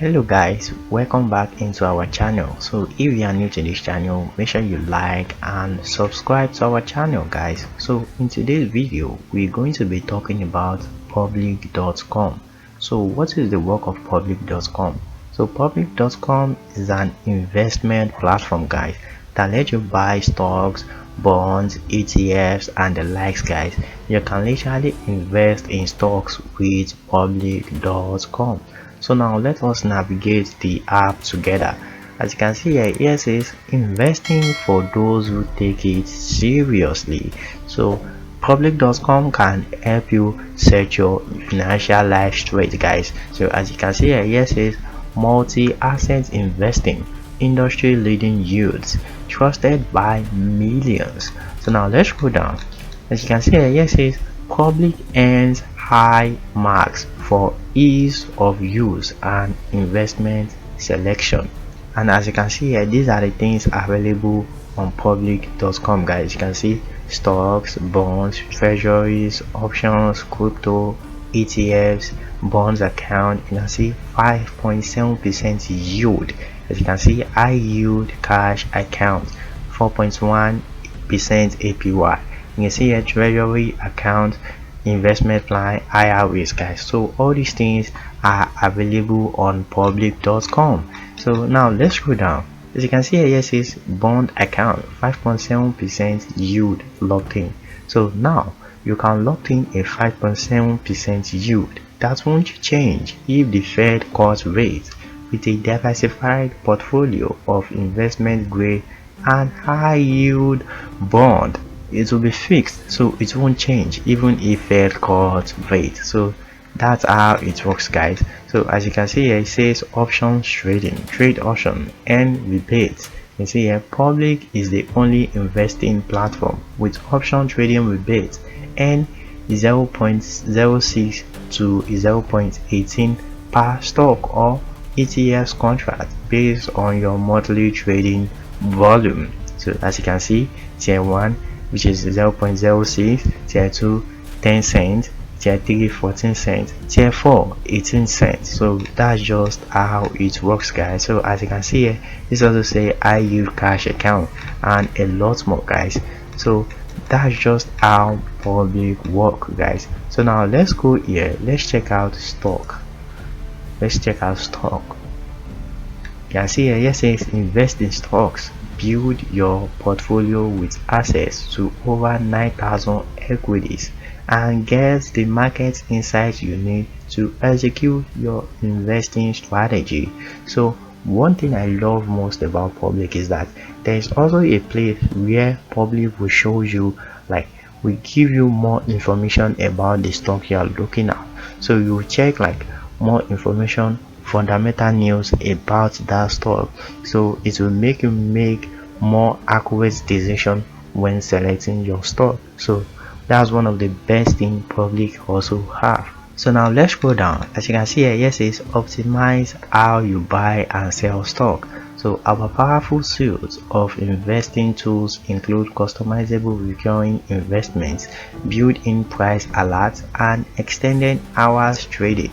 Hello guys, welcome back into our channel. So if you are new to this channel, make sure you like and subscribe to our channel guys. So in today's video we're going to be talking about public.com. So what is the work of public.com? So public.com is an investment platform guys that lets you buy stocks, bonds, ETFs and the likes guys. You can literally invest in stocks with public.com. So now let us navigate the app together. As you can see here, it says investing for those who take it seriously. So public.com can help you set your financial life straight guys. So as you can see here, it says multi-asset investing, industry leading yields, trusted by millions. So now let's go down. As you can see here, it says public earns high marks for ease of use and investment selection. And as you can see here, these are the things available on public.com guys. You can see stocks, bonds, treasuries, options, crypto, ETFs, bonds account. You can see 5.7% yield. As you can see, high yield cash account, 4.1% APY. You can see a treasury account, investment plan, higher risk guys. So all these things are available on public.com. So now let's go down. As you can see here, it says bond account, 5.7% yield locked in. So now you can lock in a 5.7% yield that won't change if the Fed cuts rates, with a diversified portfolio of investment grade and high yield bond. It will be fixed, so it won't change even if Fed cuts rate. So that's how it works guys. So as you can see here, it says options trading, trade option and rebates. You see here, public is the only investing platform with option trading rebates and 0.06 to 0.18 per stock or ETFs contract based on your monthly trading volume. So as you can see, tier 1 which is 0.06, tier 2 10 cents, tier 3 14 cents, tier 4 18 cents. So that's just how it works guys. So as you can see here, this also say high yield cash account and a lot more guys. So that's just how public work guys. So now let's go here, let's check out stock. Let's check out stock. You can see here, it says invest in stocks, build your portfolio with access to over 9,000 equities and get the market insights you need to execute your investing strategy. So one thing I love most about public is that there is also a place where public will show you, like, will give you more information about the stock you are looking at. So you check like more information, fundamental news about that stock, so it will make you make more accurate decision when selecting your stock. So that's one of the best thing public also have. So now let's go down. As you can see here, yes, it's optimize how you buy and sell stock. So our powerful suite of investing tools include customizable recurring investments, built-in price alerts and extended hours trading.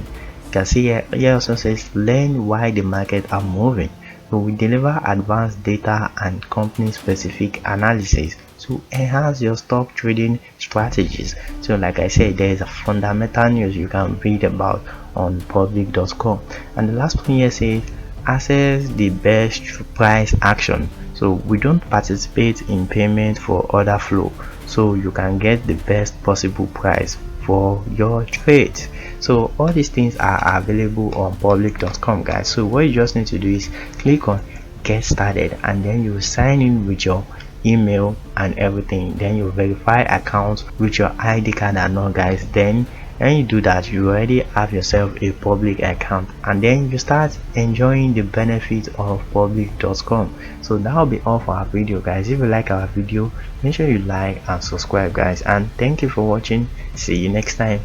You can see here also says learn why the market are moving. So we deliver advanced data and company specific analysis to enhance your stock trading strategies. So like I said, there is a fundamental news you can read about on public.com. And the last one here says access the best price action. So we don't participate in payment for order flow, so you can get the best possible price for your trade. So all these things are available on public.com guys. So what you just need to do is click on get started and then you sign in with your email and everything, then you verify accounts with your ID card and all guys. Then when you do that, you already have yourself a public account and then you start enjoying the benefits of public.com. So that will be all for our video guys. If you like our video, make sure you like and subscribe guys, and thank you for watching. See you next time.